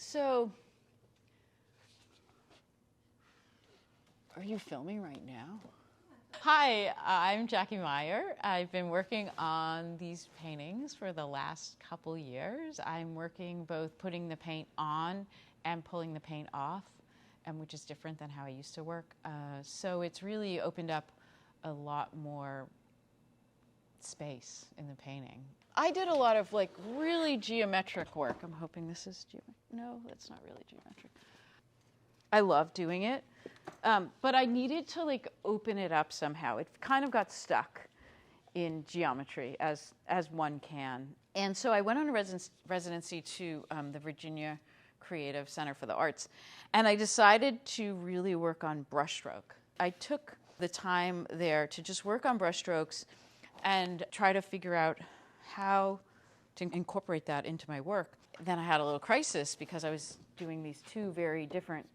So, are you filming right now? Hi, I'm Jackie Meier. I've been working on these paintings for the last couple years. I'm working both putting the paint on and pulling the paint off, which is different than how I used to work. So it's really opened up a lot more space in the painting. I did a lot of like really geometric work. I'm hoping this is no, that's not really geometric. I love doing it, but I needed to like open it up somehow. It kind of got stuck in geometry as one can. And so I went on a residency to the Virginia Creative Center for the Arts, and I decided to really work on brushstroke. I took the time there to just work on brushstrokes and try to figure out how to incorporate that into my work. Then I had a little crisis because I was doing these two very different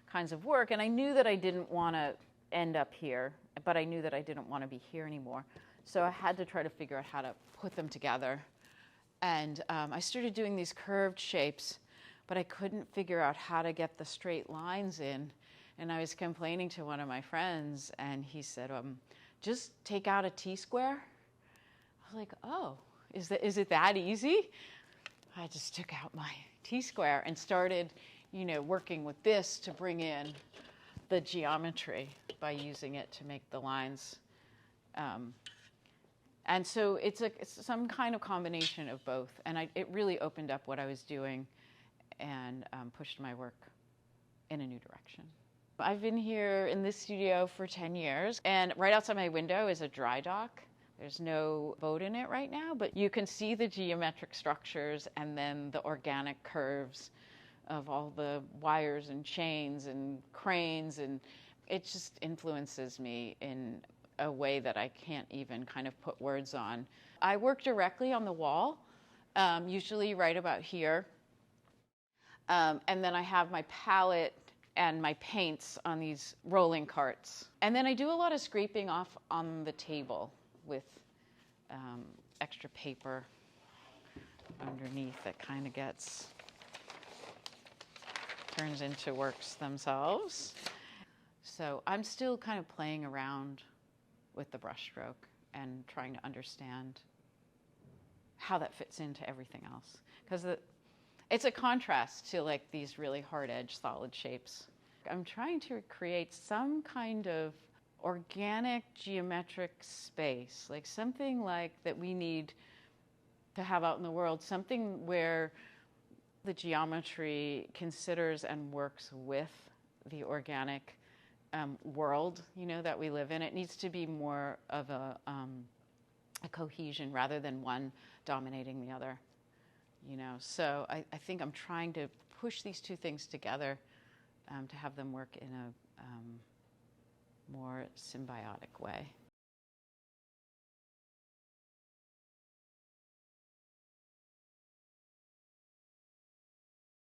kinds of work, and I knew that I didn't want to end up here, but I knew that I didn't want to be here anymore. So I had to try to figure out how to put them together. And I started doing these curved shapes, but I couldn't figure out how to get the straight lines in. And I was complaining to one of my friends, and he said, just take out a T-square. I was like, oh, is it that easy? I just took out my T-square and started, working with this to bring in the geometry by using it to make the lines. And so it's some kind of combination of both. And it really opened up what I was doing and pushed my work in a new direction. I've been here in this studio for 10 years, and right outside my window is a dry dock. There's no boat in it right now, but you can see the geometric structures and then the organic curves of all the wires and chains and cranes, and it just influences me in a way that I can't even kind of put words on. I work directly on the wall, usually right about here, and then I have my palette and my paints on these rolling carts. And then I do a lot of scraping off on the table with extra paper underneath that kind of turns into works themselves. So I'm still kind of playing around with the brushstroke and trying to understand how that fits into everything else. Because it's a contrast to like these really hard-edged solid shapes. I'm trying to create some kind of organic geometric space, like something like that we need to have out in the world, something where the geometry considers and works with the organic world, that we live in. It needs to be more of a cohesion rather than one dominating the other. So I think I'm trying to push these two things together to have them work in a more symbiotic way.